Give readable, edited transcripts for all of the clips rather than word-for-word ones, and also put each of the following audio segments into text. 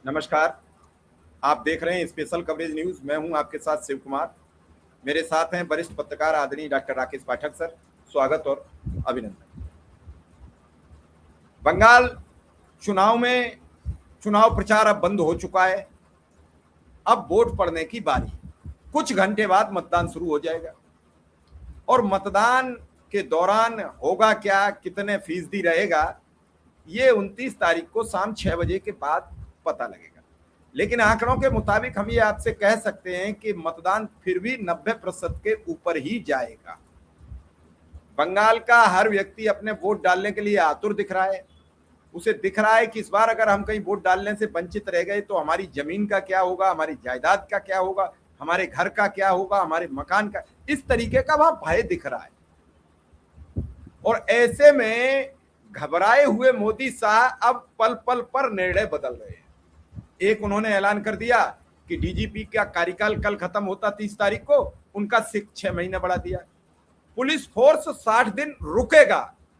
नमस्कार। आप देख रहे हैं स्पेशल कवरेज न्यूज। मैं हूं आपके साथ शिव कुमार। मेरे साथ हैं वरिष्ठ पत्रकार आदरणीय डॉक्टर राकेश पाठक सर। स्वागत और अभिनंदन। बंगाल चुनाव प्रचार अब बंद हो चुका है। अब वोट पड़ने की बारी। कुछ घंटे बाद मतदान शुरू हो जाएगा और मतदान के दौरान होगा क्या, कितने फीसदी रहेगा, ये 29 तारीख को शाम 6 बजे के बाद पता लगेगा। लेकिन आंकड़ों के मुताबिक हम ये आपसे कह सकते हैं कि मतदान फिर भी 90% के ऊपर ही जाएगा। बंगाल का हर व्यक्ति अपने वोट डालने के लिए आतुर दिख रहा है। उसे दिख रहा है कि इस बार अगर हम कहीं वोट डालने से वंचित रह गए तो हमारी जमीन का क्या होगा, हमारी जायदाद का क्या होगा, हमारे घर का क्या होगा, हमारे मकान का। इस तरीके का वहां भय दिख रहा है। और ऐसे में घबराए हुए मोदी शाह अब पल पल पर निर्णय बदल रहे हैं। एक उन्होंने ऐलान कर दिया कि डीजीपी का कार्यकाल कल खत्म होता 30 तारीख को, उनका 6 महीने बढ़ा दिया। पुलिस फोर्स 60 दिन रुकेगा।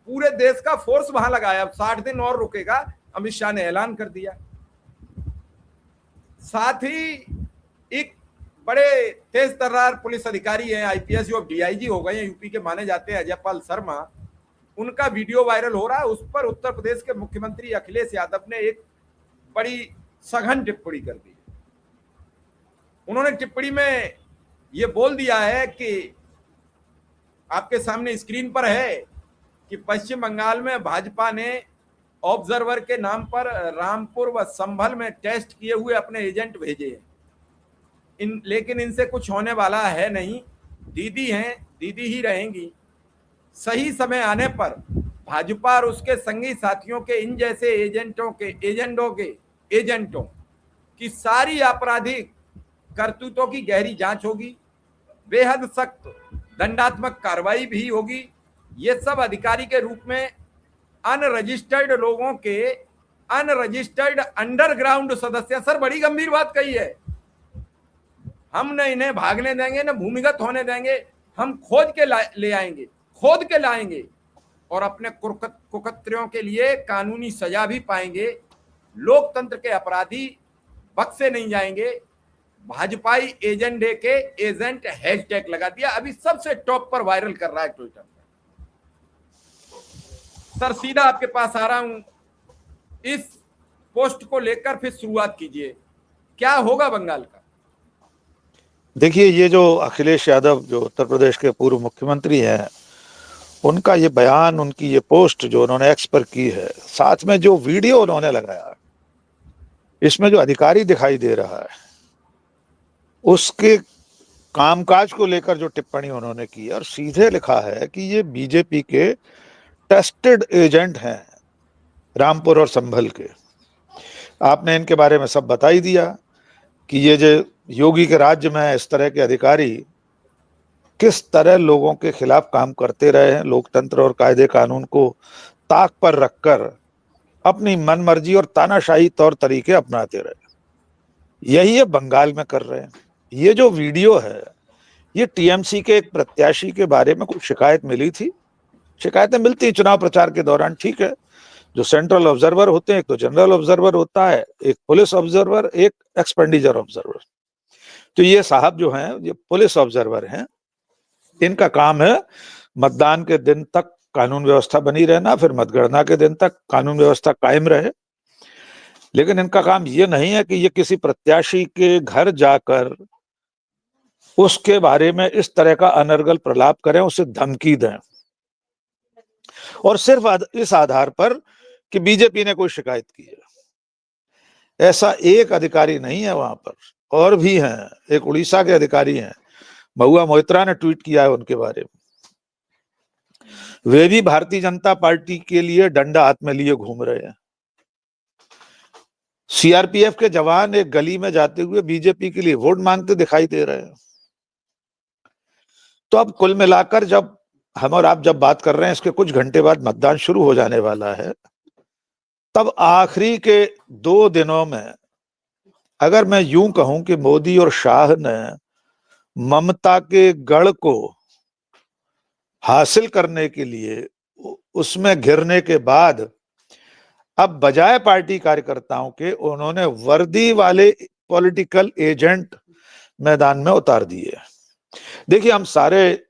पूरे देश का फोर्स वहां लगाया, अब 60 दिन और रुकेगा, अमित शाह ने ऐलान कर दिया। साथ ही एक बड़े तेज तर्रार पुलिस अधिकारी हैं, आईपीएस जो डीआईजी हो गए हैं, यूपी के माने जाते हैं, अजयपाल शर्मा, उनका वीडियो वायरल हो रहा है। उस पर उत्तर प्रदेश के मुख्यमंत्री अखिलेश यादव ने एक बड़ी सघन टिप्पणी कर दी। उन्होंने टिप्पणी में यह बोल दिया है कि आपके सामने स्क्रीन पर है कि पश्चिम बंगाल में भाजपा ने ऑब्जर्वर के नाम पर रामपुर व संभल में टेस्ट किए हुए अपने एजेंट भेजे हैं। लेकिन इनसे कुछ होने वाला है नहीं। दीदी हैं, दीदी ही रहेंगी। सही समय आने पर भाजपा और उसके संगी साथियों के इन जैसे एजेंटों की सारी आपराधिक करतूतों की गहरी जांच होगी। बेहद सख्त दंडात्मक कार्रवाई भी होगी। ये सब अधिकारी के रूप में अनरजिस्टर्ड लोगों के, अनरजिस्टर्ड अंडरग्राउंड सदस्य। सर, बड़ी गंभीर बात कही है। हम न इन्हें भागने देंगे, न भूमिगत होने देंगे। हम खोद के ले आएंगे, खोद के लाएंगे और अपने कुकर्तियों के लिए कानूनी सजा भी पाएंगे। लोकतंत्र के अपराधी बख्शे नहीं जाएंगे। भाजपाई एजेंडे के एजेंट हैशटैग लगा दिया, अभी सबसे टॉप पर वायरल कर रहा है ट्विटर पर। सर, सीधा आपके पास आ रहा हूं। इस पोस्ट को लेकर फिर शुरुआत कीजिए, क्या होगा बंगाल का? देखिए, ये जो अखिलेश यादव जो उत्तर प्रदेश के पूर्व मुख्यमंत्री हैं, उनका ये बयान, उनकी ये पोस्ट जो उन्होंने एक्स पर की है, साथ में जो वीडियो उन्होंने लगाया, इसमें जो अधिकारी दिखाई दे रहा है उसके कामकाज को लेकर जो टिप्पणी उन्होंने की और सीधे लिखा है कि ये बीजेपी के टेस्टेड एजेंट हैं, रामपुर और संभल के। आपने इनके बारे में सब बता ही दिया कि ये जो योगी के राज्य में इस तरह के अधिकारी किस तरह लोगों के खिलाफ काम करते रहे हैं, लोकतंत्र और कायदे कानून को ताक पर रखकर अपनी मनमर्जी और तानाशाही तौर तरीके अपनाते रहे। यही ये बंगाल में कर रहे हैं। ये जो वीडियो है, ये टीएमसी के एक प्रत्याशी के बारे में कुछ शिकायत मिली थी। शिकायतें मिलती हैं चुनाव प्रचार के दौरान, ठीक है। जो सेंट्रल ऑब्जर्वर होते हैं, एक तो जनरल ऑब्जर्वर होता है, एक पुलिस ऑब्जर्वर, एक एक्सपेंडिचर ऑब्जर्वर। तो ये साहब जो हैं, ये पुलिस ऑब्जर्वर हैं। इनका काम है मतदान के दिन तक कानून व्यवस्था बनी रहना, फिर मतगणना के दिन तक कानून व्यवस्था कायम रहे। लेकिन इनका काम ये नहीं है कि ये किसी प्रत्याशी के घर जाकर उसके बारे में इस तरह का अनर्गल प्रलाप करें, उसे धमकी दें, और सिर्फ इस आधार पर कि बीजेपी ने कोई शिकायत की है। ऐसा एक अधिकारी नहीं है वहां पर, और भी हैं। एक उड़ीसा के अधिकारी हैं, महुआ मोइत्रा ने ट्वीट किया है उनके बारे में। वे भी भारतीय जनता पार्टी के लिए डंडा हाथ में लिए घूम रहे हैं। सीआरपीएफ के जवान एक गली में जाते हुए बीजेपी के लिए वोट मांगते दिखाई दे रहे हैं। तो अब कुल मिलाकर जब हम और आप जब बात कर रहे हैं, इसके कुछ घंटे बाद मतदान शुरू हो जाने वाला है, तब आखिरी के 2 दिनों में अगर मैं यूं कहूं कि मोदी और शाह ने ममता के गढ़ को हासिल करने के लिए उसमें घिरने के बाद अब बजाय पार्टी कार्यकर्ताओं के उन्होंने वर्दी वाले पॉलिटिकल एजेंट मैदान में उतार दिए। देखिए, हम सारे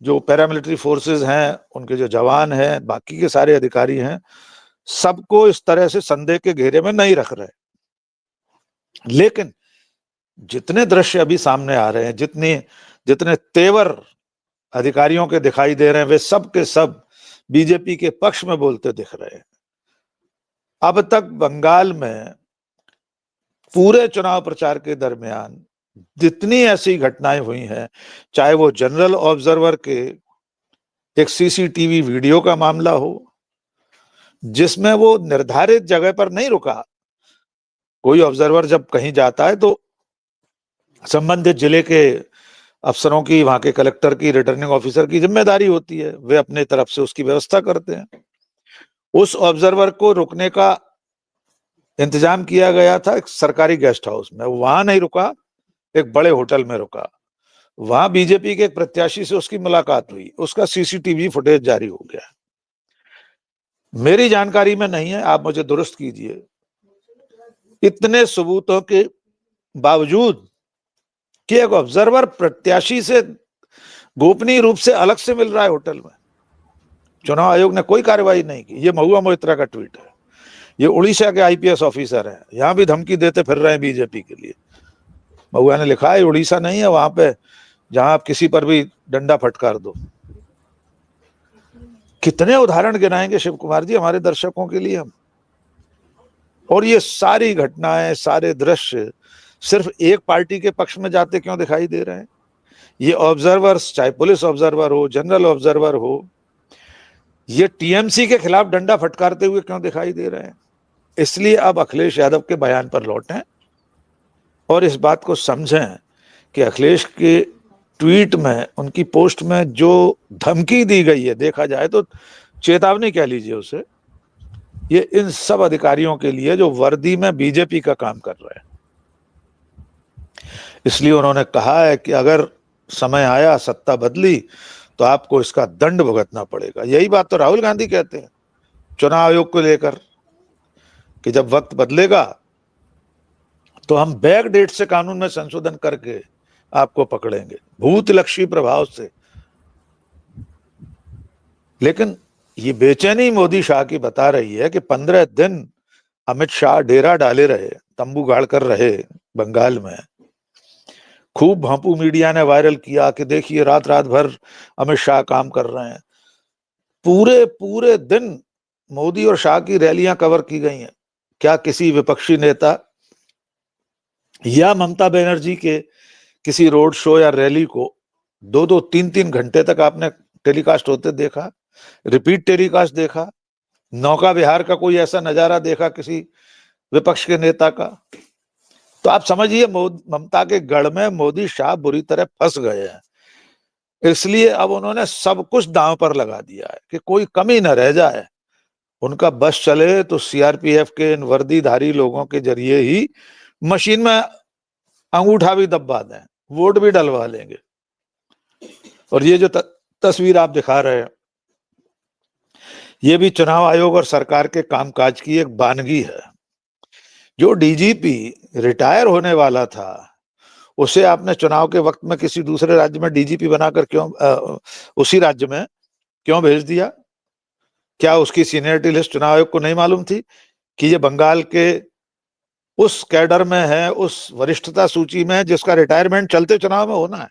जो पैरामिलिट्री फोर्सेस हैं, उनके जो जवान हैं, बाकी के सारे अधिकारी हैं, सबको इस तरह से संदेह के घेरे में नहीं रख रहे, लेकिन जितने दृश्य अभी सामने आ रहे हैं, जितने तेवर अधिकारियों के दिखाई दे रहे हैं, वे सब के सब बीजेपी के पक्ष में बोलते दिख रहे हैं। अब तक बंगाल में पूरे चुनाव प्रचार के दरमियान जितनी ऐसी घटनाएं हुई हैं, चाहे वो जनरल ऑब्जर्वर के एक सीसीटीवी वीडियो का मामला हो जिसमें वो निर्धारित जगह पर नहीं रुका। कोई ऑब्जर्वर जब कहीं जाता है तो संबंधित जिले के अफसरों की, वहां के कलेक्टर की, रिटर्निंग ऑफिसर की जिम्मेदारी होती है, वे अपने तरफ से उसकी व्यवस्था करते हैं। उस ऑब्जर्वर को रुकने का इंतजाम किया गया था एक सरकारी गेस्ट हाउस में, वहां नहीं रुका, एक बड़े होटल में रुका। वहां बीजेपी के एक प्रत्याशी से उसकी मुलाकात हुई, उसका सीसीटीवी फुटेज जारी हो गया। मेरी जानकारी में नहीं है, आप मुझे दुरुस्त कीजिए, इतने सबूतों के बावजूद कि एक ऑब्जर्वर प्रत्याशी से गोपनीय रूप से अलग से मिल रहा है होटल में, चुनाव आयोग ने कोई कार्रवाई नहीं की। ये महुआ मोइत्रा का ट्वीट है। ये उड़ीसा के आईपीएस ऑफिसर हैं, यहां भी धमकी देते फिर रहे हैं बीजेपी के लिए। महुआ ने लिखा है उड़ीसा नहीं है वहां पे जहां आप किसी पर भी डंडा फटकार दो। कितने उदाहरण गिनाएंगे शिव कुमार जी हमारे दर्शकों के लिए हम। और ये सारी घटनाएं, सारे दृश्य सिर्फ एक पार्टी के पक्ष में जाते क्यों दिखाई दे रहे हैं? ये ऑब्जर्वर्स, चाहे पुलिस ऑब्जर्वर हो, जनरल ऑब्जर्वर हो, ये टीएमसी के खिलाफ डंडा फटकारते हुए क्यों दिखाई दे रहे हैं? इसलिए अब अखिलेश यादव के बयान पर लौटें और इस बात को समझें कि अखिलेश के ट्वीट में, उनकी पोस्ट में जो धमकी दी गई है, देखा जाए तो चेतावनी कह लीजिए उसे, ये इन सब अधिकारियों के लिए जो वर्दी में बीजेपी का काम कर रहे हैं। इसलिए उन्होंने कहा है कि अगर समय आया, सत्ता बदली, तो आपको इसका दंड भुगतना पड़ेगा। यही बात तो राहुल गांधी कहते हैं चुनाव आयोग को लेकर कि जब वक्त बदलेगा तो हम बैक डेट से कानून में संशोधन करके आपको पकड़ेंगे, भूतलक्षी प्रभाव से। लेकिन ये बेचैनी मोदी शाह की बता रही है कि 15 दिन अमित शाह डेरा डाले रहे, तंबू गाड़ कर रहे बंगाल में। खूब भांपू मीडिया ने वायरल किया कि देखिए रात रात भर अमित शाह काम कर रहे हैं। पूरे पूरे दिन मोदी और शाह की रैलियां कवर की गई हैं। क्या किसी विपक्षी नेता या ममता बनर्जी के किसी रोड शो या रैली को 2-2, 3-3 घंटे तक आपने टेलीकास्ट होते देखा, रिपीट टेलीकास्ट देखा? नौका विहार का कोई ऐसा नजारा देखा किसी विपक्ष के नेता का? तो आप समझिए ममता के गढ़ में मोदी शाह बुरी तरह फंस गए हैं। इसलिए अब उन्होंने सब कुछ दांव पर लगा दिया है कि कोई कमी न रह जाए। उनका बस चले तो सीआरपीएफ के इन वर्दीधारी लोगों के जरिए ही मशीन में अंगूठा भी दबा दें, वोट भी डलवा लेंगे। और ये जो तस्वीर आप दिखा रहे हैं, ये भी चुनाव आयोग और सरकार के कामकाज की एक बानगी है। जो डीजीपी रिटायर होने वाला था, उसे आपने चुनाव के वक्त में किसी दूसरे राज्य में डीजीपी बनाकर क्यों उसी राज्य में क्यों भेज दिया? क्या उसकी सीनियरिटी लिस्ट चुनाव आयोग को नहीं मालूम थी कि ये बंगाल के उस कैडर में है, उस वरिष्ठता सूची में है जिसका रिटायरमेंट चलते चुनाव में होना है?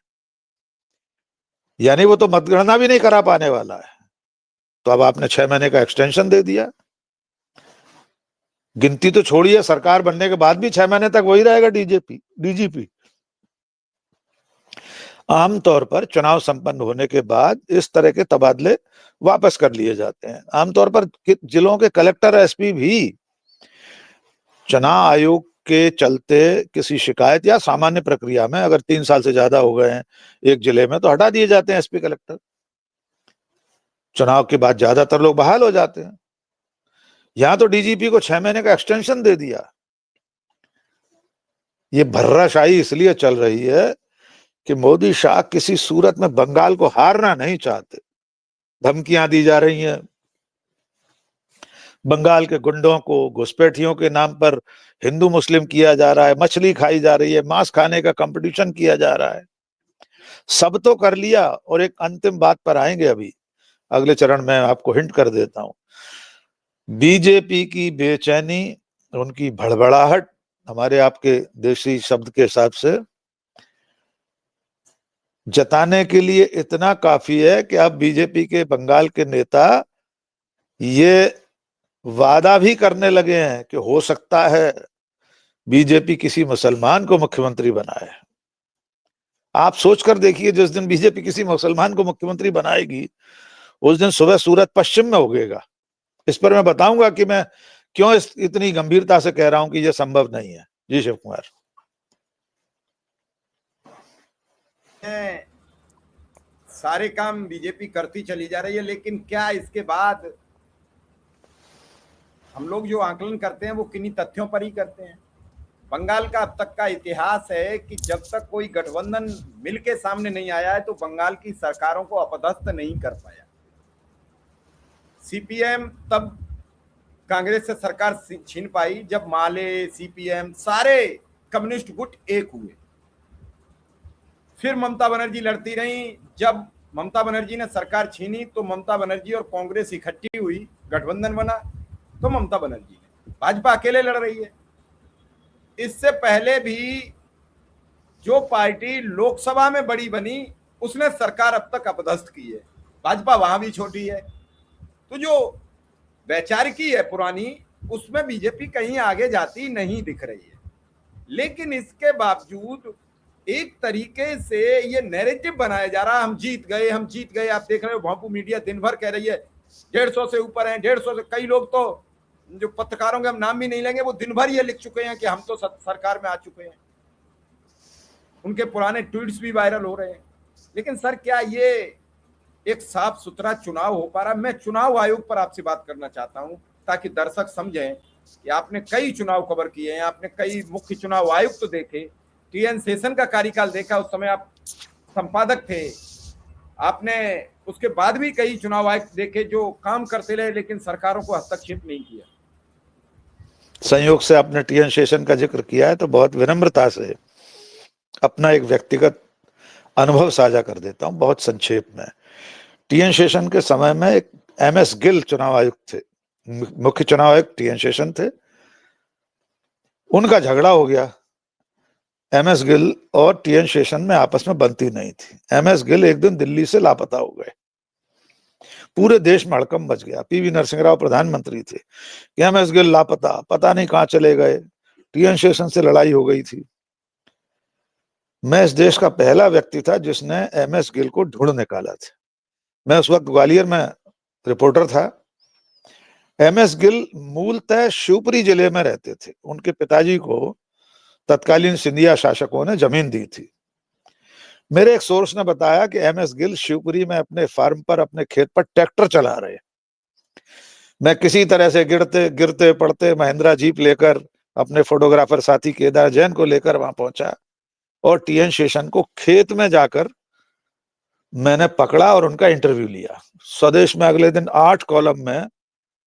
यानी वो तो मतगणना भी नहीं करा पाने वाला है। तो अब आपने 6 महीने का एक्सटेंशन दे दिया। गिनती तो छोड़िए, सरकार बनने के बाद भी 6 महीने तक वही रहेगा डीजीपी। आमतौर पर चुनाव संपन्न होने के बाद इस तरह के तबादले वापस कर लिए जाते हैं। आमतौर पर जिलों के कलेक्टर, एसपी भी चुनाव आयोग के चलते किसी शिकायत या सामान्य प्रक्रिया में अगर 3 साल से ज्यादा हो गए हैं एक जिले में, तो हटा दिए जाते हैं एसपी, कलेक्टर। चुनाव के बाद ज्यादातर लोग बहाल हो जाते हैं। यहां तो डीजीपी को 6 महीने का एक्सटेंशन दे दिया। ये भर्राशाही इसलिए चल रही है कि मोदी शाह किसी सूरत में बंगाल को हारना नहीं चाहते। धमकियां दी जा रही हैं, बंगाल के गुंडों को, घुसपैठियों के नाम पर हिंदू मुस्लिम किया जा रहा है, मछली खाई जा रही है, मांस खाने का कंपटीशन किया जा रहा है। सब तो कर लिया। और एक अंतिम बात पर आएंगे, अभी अगले चरण में आपको हिंट कर देता हूं। बीजेपी की बेचैनी, उनकी भड़बड़ाहट, हमारे आपके देसी शब्द के हिसाब से जताने के लिए इतना काफी है कि अब बीजेपी के बंगाल के नेता ये वादा भी करने लगे हैं कि हो सकता है बीजेपी किसी मुसलमान को मुख्यमंत्री बनाए। आप सोचकर देखिए, जिस दिन बीजेपी किसी मुसलमान को मुख्यमंत्री बनाएगी उस दिन सुबह सूरज पश्चिम में उगेगा। इस पर मैं बताऊंगा कि मैं क्यों इतनी गंभीरता से कह रहा हूं कि यह संभव नहीं है। जी शिव कुमार। सारे काम बीजेपी करती चली जा रही है, लेकिन क्या इसके बाद हम लोग जो आकलन करते हैं वो किन्हीं तथ्यों पर ही करते हैं। बंगाल का अब तक का इतिहास है कि जब तक कोई गठबंधन मिलके सामने नहीं आया है तो बंगाल की सरकारों को अपदस्थ नहीं कर पाया। सीपीएम तब कांग्रेस से सरकार छीन पाई जब माले, सीपीएम, सारे कम्युनिस्ट गुट एक हुए। फिर ममता बनर्जी लड़ती रही। जब ममता बनर्जी ने सरकार छीनी तो ममता बनर्जी और कांग्रेस इकट्ठी हुई, गठबंधन बना, तो ममता बनर्जी ने, भाजपा अकेले लड़ रही है। इससे पहले भी जो पार्टी लोकसभा में बड़ी बनी उसने सरकार अब तक अपदस्थ की है, भाजपा वहां भी छोटी है। तो जो वैचारिकी है पुरानी, उसमें बीजेपी कहीं आगे जाती नहीं दिख रही है। लेकिन इसके बावजूद एक तरीके से ये नैरेटिव बनाया जा रहा है, हम जीत गए, हम जीत गए। आप देख रहे हो भापू मीडिया दिन भर कह रही है 150 से ऊपर है, 150 से। कई लोग तो जो पत्रकारों के हम नाम भी नहीं लेंगे, वो दिन भर ये लिख चुके हैं कि हम तो सरकार में आ चुके हैं। उनके पुराने ट्वीट्स भी वायरल हो रहे हैं। लेकिन सर, क्या ये एक साफ सुथरा चुनाव हो पा रहा? मैं चुनाव आयोग पर आपसे बात करना चाहता हूं ताकि दर्शक समझें कि आपने कई चुनाव कवर किए हैं, आपने कई मुख्य चुनाव आयुक्त तो देखे, टीएन शेषन का कार्यकाल देखा, उस समय आप संपादक थे। आपने उसके बाद भी कई चुनाव आयुक्त देखे जो काम करते रहे लेकिन सरकारों को हस्तक्षेप नहीं किया। संयोग से आपने टीएन शेषन का जिक्र किया है तो बहुत विनम्रता से अपना एक व्यक्तिगत अनुभव साझा कर देता हूं, बहुत संक्षेप में। टीएन शेषन के समय में एक एमएस गिल चुनाव आयुक्त थे, मुख्य चुनाव आयुक्त टीएन शेषन थे। उनका झगड़ा हो गया। एमएस गिल और टीएन शेषन में आपस में बनती नहीं थी। एमएस गिल एक दिन दिल्ली से लापता हो गए। पूरे देश में हड़कंप मच गया। पीवी नरसिंह राव प्रधानमंत्री थे कि एमएस गिल लापता, पता नहीं कहां चले गए। टीएन शेषन से लड़ाई हो गई थी। मैं इस देश का पहला व्यक्ति था जिसने एमएस गिल को ढूंढ निकाला था। मैं उस वक्त ग्वालियर में रिपोर्टर था। एमएस गिल मूलतः शिवपुरी जिले में रहते थे। उनके पिताजी को तत्कालीन सिंधिया शासकों ने जमीन दी थी। मेरे एक सोर्स ने बताया कि एमएस गिल शिवपुरी में अपने फार्म पर, अपने खेत पर ट्रैक्टर चला रहे। मैं किसी तरह से गिरते पड़ते महिंद्रा जीप लेकर अपने फोटोग्राफर साथी केदार जैन को लेकर वहां पहुंचा और टीएन शेषन को खेत में जाकर मैंने पकड़ा और उनका इंटरव्यू लिया। स्वदेश में अगले दिन 8 कॉलम में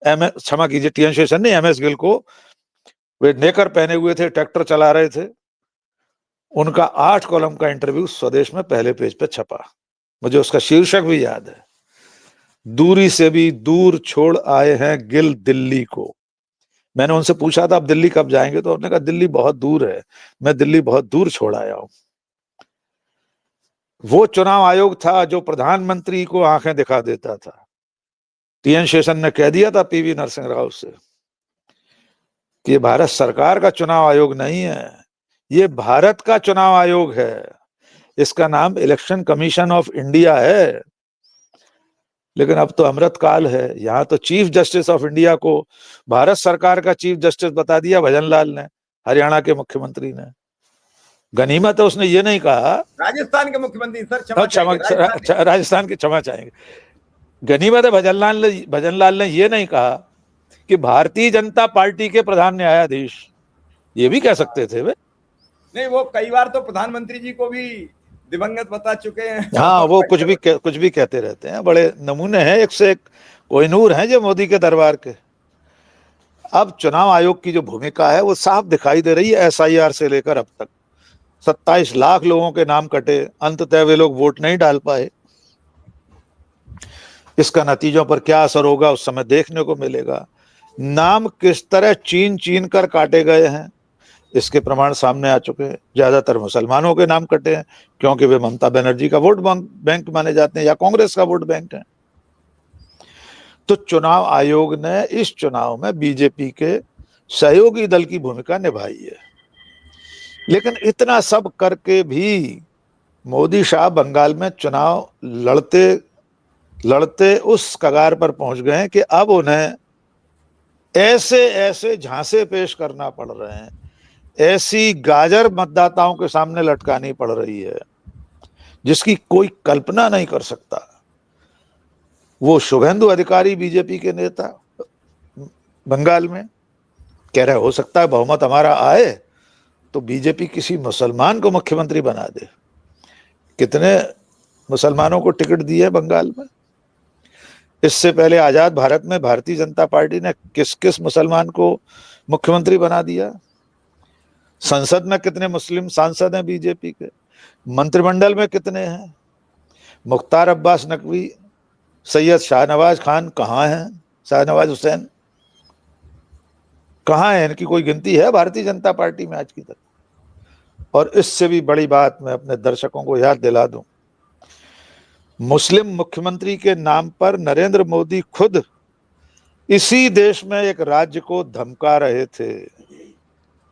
क्षमा कीजिए, टीएन शेषन ने एमएस गिल को, वे नेकर पहने हुए थे, ट्रैक्टर चला रहे थे, उनका 8 कॉलम का इंटरव्यू स्वदेश में पहले पेज पे छपा। मुझे उसका शीर्षक भी याद है, दूरी से भी दूर छोड़ आए हैं गिल दिल्ली को। मैंने उनसे पूछा था आप दिल्ली कब जाएंगे, तो उन्होंने कहा दिल्ली बहुत दूर है, मैं दिल्ली बहुत दूर छोड़ आया हूं। वो चुनाव आयोग था जो प्रधानमंत्री को आंखें दिखा देता था। टीएन शेषन ने कह दिया था पीवी नरसिंह राव से कि ये भारत सरकार का चुनाव आयोग नहीं है, ये भारत का चुनाव आयोग है, इसका नाम इलेक्शन कमीशन ऑफ इंडिया है। लेकिन अब तो अमृतकाल है। यहाँ तो चीफ जस्टिस ऑफ इंडिया को भारत सरकार का चीफ जस्टिस बता दिया भजनलाल ने, हरियाणा के मुख्यमंत्री ने। गनीमत है उसने ये नहीं कहा, राजस्थान के मुख्यमंत्री सर राजस्थान की क्षमा चाहेंगे। गनीमत है भजनलाल ने ये नहीं कहा कि भारतीय जनता पार्टी के प्रधान न्यायाधीश, ये भी कह सकते थे वे। नहीं, वो कई बार तो प्रधानमंत्री जी को भी दिवंगत बता चुके हैं। हाँ, वो कुछ भी कहते रहते हैं। बड़े नमूने हैं, एक से एक कोहिनूर हैं जो मोदी के दरबार के। अब चुनाव आयोग की जो भूमिका है वो साफ दिखाई दे रही है। एसआईआर से लेकर अब तक 27 लाख लोगों के नाम कटे, अंततः वे लोग वोट नहीं डाल पाए। इसका नतीजों पर क्या असर होगा उस समय देखने को मिलेगा। नाम किस तरह चीन चीन कर काटे गए हैं इसके प्रमाण सामने आ चुके हैं। ज्यादातर मुसलमानों के नाम कटे हैं क्योंकि वे ममता बनर्जी का वोट बैंक माने जाते हैं या कांग्रेस का वोट बैंक है। तो चुनाव आयोग ने इस चुनाव में बीजेपी के सहयोगी दल की भूमिका निभाई है। लेकिन इतना सब करके भी मोदी शाह बंगाल में चुनाव लड़ते लड़ते उस कगार पर पहुंच गए हैं कि अब उन्हें ऐसे ऐसे झांसे पेश करना पड़ रहे हैं, ऐसी गाजर मतदाताओं के सामने लटकानी पड़ रही है जिसकी कोई कल्पना नहीं कर सकता। वो शुभेंदु अधिकारी बीजेपी के नेता बंगाल में कह रहे हो सकता है बहुमत हमारा आए तो बीजेपी किसी मुसलमान को मुख्यमंत्री बना दे। कितने मुसलमानों को टिकट दिए बंगाल में? इससे पहले आजाद भारत में भारतीय जनता पार्टी ने किस किस मुसलमान को मुख्यमंत्री बना दिया? संसद में कितने मुस्लिम सांसद हैं बीजेपी के? मंत्रिमंडल में कितने हैं? मुख्तार अब्बास नकवी, सैयद शाहनवाज खान कहाँ हैं? शाहनवाज हुसैन कहाँ है? इनकी कोई गिनती है भारतीय जनता पार्टी में आज की तक? और इससे भी बड़ी बात मैं अपने दर्शकों को याद दिला दूं, मुस्लिम मुख्यमंत्री के नाम पर नरेंद्र मोदी खुद इसी देश में एक राज्य को धमका रहे थे।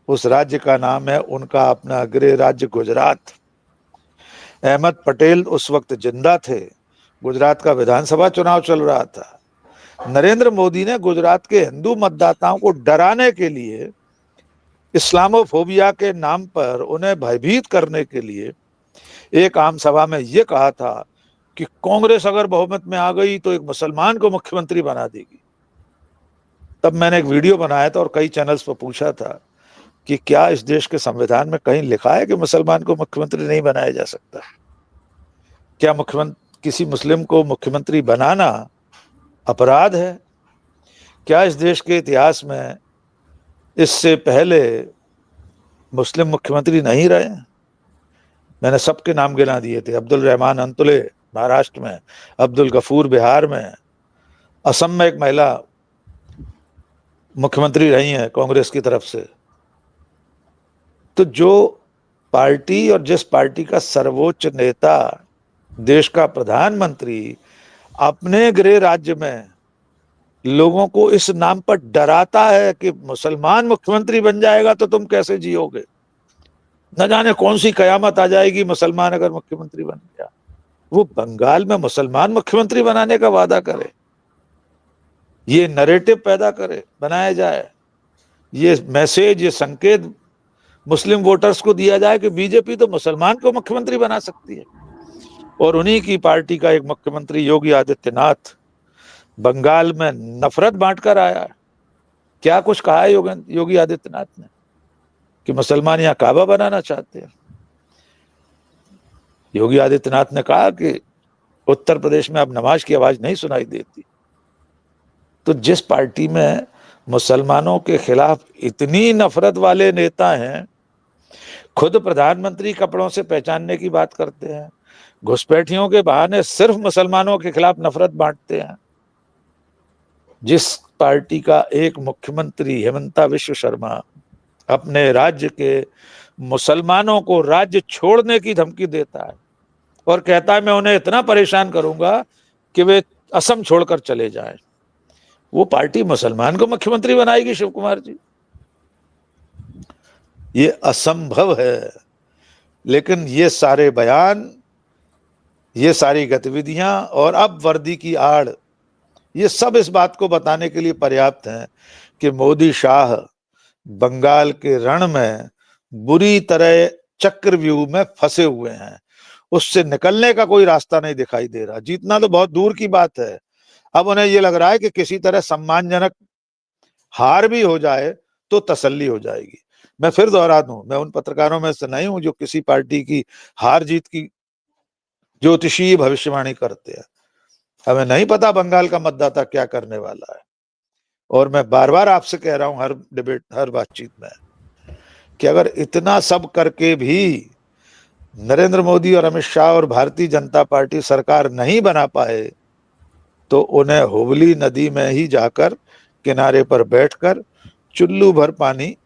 उस राज्य का नाम है उनका अपना गृह राज्य गुजरात। अहमद पटेल उस वक्त जिंदा थे, गुजरात का विधानसभा चुनाव चल रहा था। नरेंद्र मोदी ने गुजरात के हिंदू मतदाताओं को डराने के लिए, इस्लामोफोबिया के नाम पर उन्हें भयभीत करने के लिए एक आम सभा में यह कहा था कि कांग्रेस अगर बहुमत में आ गई तो एक मुसलमान को मुख्यमंत्री बना देगी। तब मैंने एक वीडियो बनाया था और कई चैनल्स पर पूछा था कि क्या इस देश के संविधान में कहीं लिखा है कि मुसलमान को मुख्यमंत्री नहीं बनाया जा सकता? क्या किसी मुस्लिम को मुख्यमंत्री बनाना अपराध है? क्या इस देश के इतिहास में इससे पहले मुस्लिम मुख्यमंत्री नहीं रहे? मैंने सबके नाम गिना दिए थे। अब्दुल रहमान अंतुले महाराष्ट्र में, अब्दुल गफूर बिहार में, असम में एक महिला मुख्यमंत्री रही हैं कांग्रेस की तरफ से। तो जो पार्टी और जिस पार्टी का सर्वोच्च नेता, देश का प्रधानमंत्री अपने गृह राज्य में लोगों को इस नाम पर डराता है कि मुसलमान मुख्यमंत्री बन जाएगा तो तुम कैसे जियोगे, न जाने कौन सी कयामत आ जाएगी मुसलमान अगर मुख्यमंत्री बन गया, वो बंगाल में मुसलमान मुख्यमंत्री बनाने का वादा करे, ये नैरेटिव पैदा करे, बनाया जाए, ये मैसेज, ये संकेत मुस्लिम वोटर्स को दिया जाए कि बीजेपी तो मुसलमान को मुख्यमंत्री बना सकती है। और उन्हीं की पार्टी का एक मुख्यमंत्री योगी आदित्यनाथ बंगाल में नफरत बांटकर आया। क्या कुछ कहा है योगी आदित्यनाथ ने कि मुसलमान यहाँ काबा बनाना चाहते हैं? योगी आदित्यनाथ ने कहा कि उत्तर प्रदेश में अब नमाज की आवाज नहीं सुनाई देती। तो जिस पार्टी में मुसलमानों के खिलाफ इतनी नफरत वाले नेता हैं, खुद प्रधानमंत्री कपड़ों से पहचानने की बात करते हैं, घुसपैठियों के बहाने सिर्फ मुसलमानों के खिलाफ नफरत बांटते हैं, जिस पार्टी का एक मुख्यमंत्री हेमंता विश्व शर्मा अपने राज्य के मुसलमानों को राज्य छोड़ने की धमकी देता है और कहता है मैं उन्हें इतना परेशान करूंगा कि वे असम छोड़कर चले जाएं, वो पार्टी मुसलमान को मुख्यमंत्री बनाएगी? शिव कुमार जी, ये असंभव है। लेकिन ये सारे बयान, ये सारी गतिविधियां और अब वर्दी की आड़, ये सब इस बात को बताने के लिए पर्याप्त हैं कि मोदी शाह बंगाल के रण में बुरी तरह चक्रव्यूह में फंसे हुए हैं। उससे निकलने का कोई रास्ता नहीं दिखाई दे रहा। जीतना तो बहुत दूर की बात है, अब उन्हें यह लग रहा है कि किसी तरह सम्मानजनक हार भी हो जाए तो तसल्ली हो जाएगी। मैं फिर दोहरा दूं, मैं उन पत्रकारों में से नहीं हूं जो किसी पार्टी की हार जीत की ज्योतिषीय भविष्यवाणी करते हैं। हमें नहीं पता बंगाल का मतदाता क्या करने वाला है। और मैं बार बार आपसे कह रहा हूं हर डिबेट, हर बातचीत में, कि अगर इतना सब करके भी नरेंद्र मोदी और अमित शाह और भारतीय जनता पार्टी सरकार नहीं बना पाए, तो उन्हें हुबली नदी में ही जाकर किनारे पर बैठकर चुल्लू भर पानी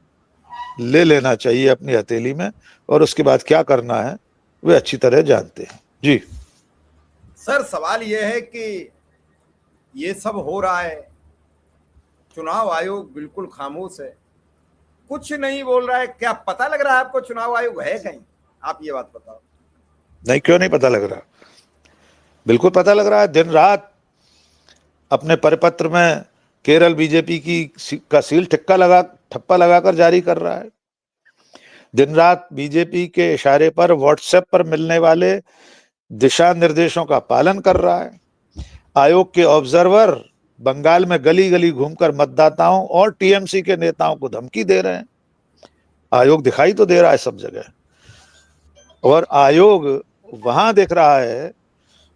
ले लेना चाहिए अपनी हथेली में, और उसके बाद क्या करना है वे अच्छी तरह जानते हैं। जी सर, सवाल यह है कि ये सब हो रहा है, चुनाव आयोग बिल्कुल खामोश है, कुछ नहीं बोल रहा है। क्या पता लग रहा है आपको चुनाव आयोग है कहीं? आप ये बात बताओ। नहीं, क्यों नहीं पता लग रहा? बिल्कुल पता लग रहा है। दिन रात अपने परिपत्र में केरल बीजेपी का सील ठप्पा लगाकर जारी कर रहा है। दिन रात बीजेपी के इशारे पर व्हाट्सएप पर मिलने वाले दिशा निर्देशों का पालन कर रहा है। आयोग के ऑब्जर्वर बंगाल में गली गली घूमकर मतदाताओं और टीएमसी के नेताओं को धमकी दे रहे हैं। आयोग दिखाई तो दे रहा है सब जगह, और आयोग वहां देख रहा है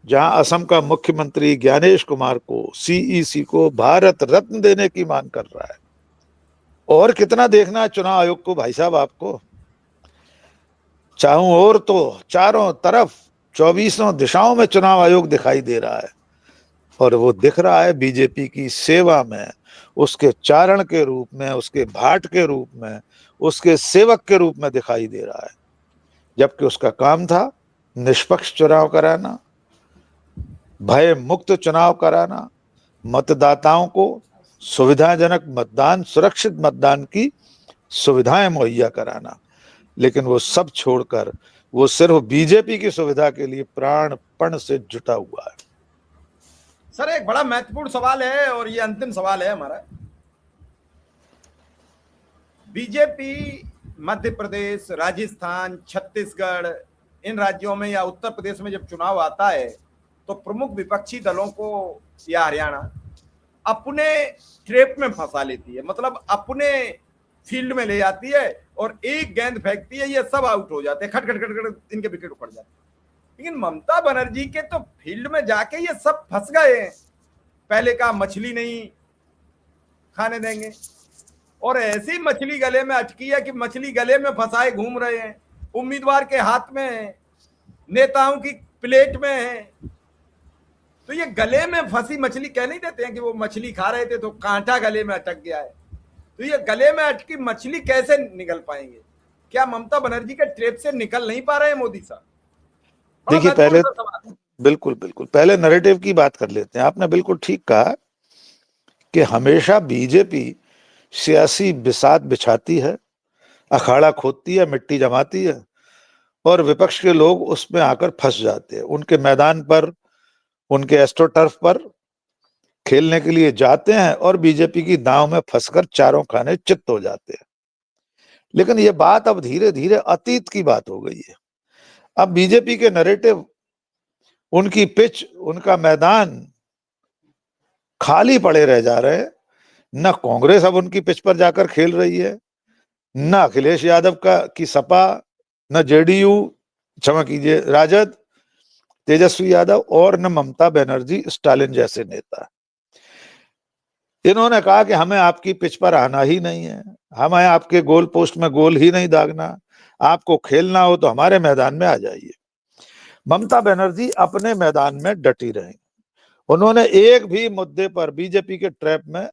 जहां असम का मुख्यमंत्री ज्ञानेश कुमार को, सीईसी को भारत रत्न देने की मांग कर रहा है। और कितना देखना है चुनाव आयोग को भाई साहब आपको? चारों ओर तो चारों तरफ 24 दिशाओं में चुनाव आयोग दिखाई दे रहा है, और वो दिख रहा है बीजेपी की सेवा में, उसके चारण के रूप में, उसके भाट के रूप में, उसके सेवक के रूप में दिखाई दे रहा है। जबकि उसका काम था निष्पक्ष चुनाव कराना, भय मुक्त चुनाव कराना, मतदाताओं को सुविधाजनक मतदान, सुरक्षित मतदान की सुविधाएं मुहैया कराना। लेकिन वो सब छोड़कर वो सिर्फ बीजेपी की सुविधा के लिए प्राणपण से जुटा हुआ है। सर, एक बड़ा महत्वपूर्ण सवाल है और ये अंतिम सवाल है हमारा। बीजेपी मध्य प्रदेश, राजस्थान, छत्तीसगढ़, इन राज्यों में या उत्तर प्रदेश में जब चुनाव आता है तो प्रमुख विपक्षी दलों को या हरियाणा अपने ट्रैप में फंसा लेती है, मतलब अपने फील्ड में ले जाती है और एक गेंद फेंकती है, ये सब आउट हो जाते हैं, खट खट खट खट इनके विकेट उखड़ जाते हैं। लेकिन ममता बनर्जी के तो फील्ड में जाके ये सब फंस गए हैं। पहले कहा मछली नहीं खाने देंगे, और ऐसी मछली गले में अटकी है कि मछली गले में फंसाए घूम रहे हैं, उम्मीदवार के हाथ में है, नेताओं की प्लेट में है। तो ये गले में फंसी मछली कह नहीं देते हैं कि वो मछली खा रहे थे तो कांटा गले में अटक गया है। तो ये गले में अटकी मछली कैसे निकल पाएंगे? क्या ममता बनर्जी के ट्रैप से निकल नहीं पा रहे हैं मोदी साहब? देखिए, पहले बिल्कुल पहले नैरेटिव की बात कर लेते हैं। आपने बिल्कुल ठीक कहा कि हमेशा बीजेपी सियासी बिसात बिछाती है, अखाड़ा खोदती है, मिट्टी जमाती है, और विपक्ष के लोग उसमें आकर फंस जाते हैं। उनके मैदान पर, उनके एस्ट्रोटर्फ पर खेलने के लिए जाते हैं और बीजेपी की दांव में फंसकर चारों खाने चित्त हो जाते हैं। लेकिन ये बात अब धीरे धीरे अतीत की बात हो गई है। अब बीजेपी के नैरेटिव, उनकी पिच, उनका मैदान खाली पड़े रह जा रहे हैं। न कांग्रेस अब उनकी पिच पर जाकर खेल रही है, न अखिलेश यादव की सपा, न जेडीयू, क्षमा कीजिए, राजद, तेजस्वी यादव, और न ममता बनर्जी, स्टालिन जैसे नेता। इन्होंने कहा कि हमें आपकी पिच पर आना ही नहीं है, हमें आपके गोल पोस्ट में गोल ही नहीं दागना, आपको खेलना हो तो हमारे मैदान में आ जाइए। ममता बनर्जी अपने मैदान में डटी रही। उन्होंने एक भी मुद्दे पर बीजेपी के ट्रैप में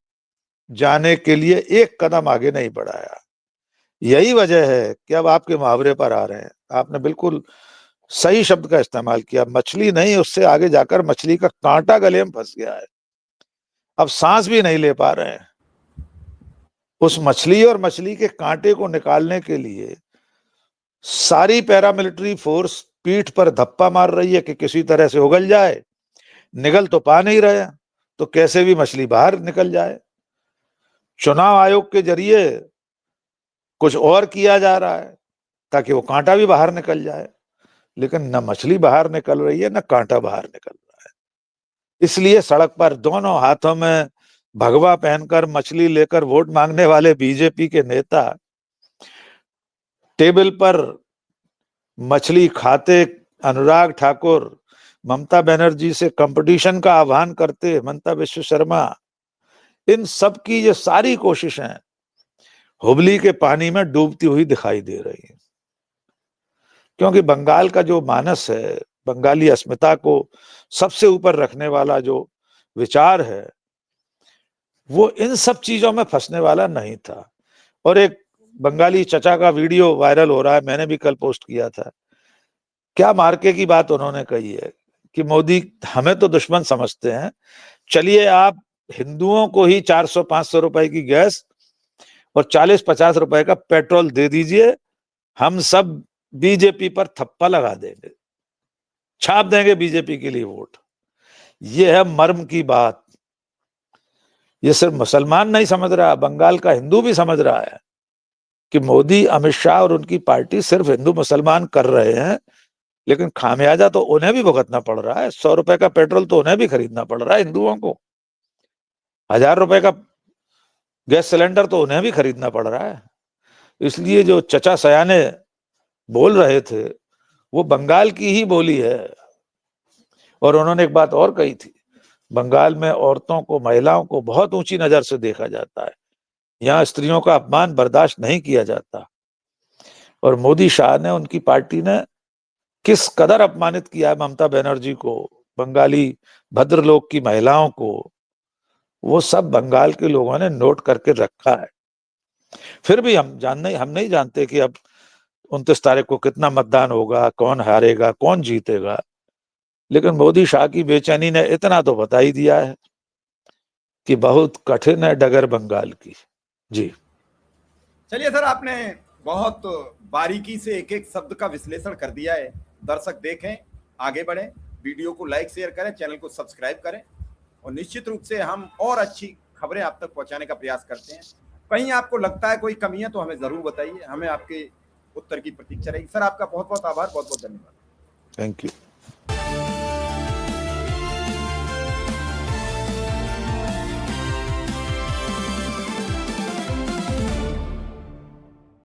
जाने के लिए एक कदम आगे नहीं बढ़ाया। यही वजह है कि अब आपके मुहावरे पर आ रहे हैं। आपने बिल्कुल सही शब्द का इस्तेमाल किया, मछली नहीं, उससे आगे जाकर मछली का कांटा गले में फंस गया है। अब सांस भी नहीं ले पा रहे हैं। उस मछली और मछली के कांटे को निकालने के लिए सारी पैरामिलिट्री फोर्स पीठ पर धप्पा मार रही है कि किसी तरह से उगल जाए। निगल तो पा नहीं रहे, तो कैसे भी मछली बाहर निकल जाए। चुनाव आयोग के जरिए कुछ और किया जा रहा है ताकि वो कांटा भी बाहर निकल जाए, लेकिन न मछली बाहर निकल रही है, न कांटा बाहर निकल रहा है। इसलिए सड़क पर दोनों हाथों में भगवा पहनकर मछली लेकर वोट मांगने वाले बीजेपी के नेता टेबल पर मछली खाते अनुराग ठाकुर, ममता बनर्जी से कंपटीशन का आह्वान करते ममता विश्व शर्मा, इन सब की ये सारी कोशिशें हुबली के पानी में डूबती हुई दिखाई दे रही हैं, क्योंकि बंगाल का जो मानस है, बंगाली अस्मिता को सबसे ऊपर रखने वाला जो विचार है, वो इन सब चीजों में फंसने वाला नहीं था। और एक बंगाली चचा का वीडियो वायरल हो रहा है, मैंने भी कल पोस्ट किया था। क्या मार्के की बात उन्होंने कही है कि मोदी हमें तो दुश्मन समझते हैं, चलिए आप हिंदुओं को ही 400-500 रुपए की गैस और 40-50 रुपए का पेट्रोल दे दीजिए, हम सब बीजेपी पर थप्पा लगा देंगे, छाप देंगे बीजेपी के लिए वोट। ये है मर्म की बात। ये सिर्फ मुसलमान नहीं समझ रहा, बंगाल का हिंदू भी समझ रहा है कि मोदी, अमित शाह और उनकी पार्टी सिर्फ हिंदू मुसलमान कर रहे हैं, लेकिन खामियाजा तो उन्हें भी भुगतना पड़ रहा है। 100 रुपए का पेट्रोल तो उन्हें भी खरीदना पड़ रहा है हिंदुओं को, 1000 रुपए का गैस सिलेंडर तो उन्हें भी खरीदना पड़ रहा है। इसलिए जो चचा सयाने बोल रहे थे वो बंगाल की ही बोली है। और उन्होंने एक बात और कही थी, बंगाल में औरतों को, महिलाओं को बहुत ऊंची नजर से देखा जाता है, यहाँ स्त्रियों का अपमान बर्दाश्त नहीं किया जाता। और मोदी शाह ने, उनकी पार्टी ने किस कदर अपमानित किया है ममता बनर्जी को, बंगाली भद्रलोक की महिलाओं को, वो सब बंगाल के लोगों ने नोट करके रखा है। फिर भी हम नहीं जानते कि अब 29 तारीख को कितना मतदान होगा, कौन हारेगा, कौन जीतेगा, लेकिन मोदी शाह की बेचैनी ने इतना तो बता ही दिया है कि बहुत कठिन है डगर बंगाल की। जी चलिए सर, आपने बहुत बारीकी से एक एक शब्द का विश्लेषण कर दिया है। दर्शक देखें, आगे बढ़ें, वीडियो को लाइक शेयर करें, चैनल को सब्सक्राइब करें, और निश्चित रूप से हम और अच्छी खबरें आप तक पहुंचाने का प्रयास करते हैं। कहीं आपको लगता है कोई कमी है तो हमें जरूर बताइए, हमें आपके उत्तर की प्रतीक्षा रहेगी। सर, आपका बहुत बहुत आभार, बहुत बहुत धन्यवाद। Thank you.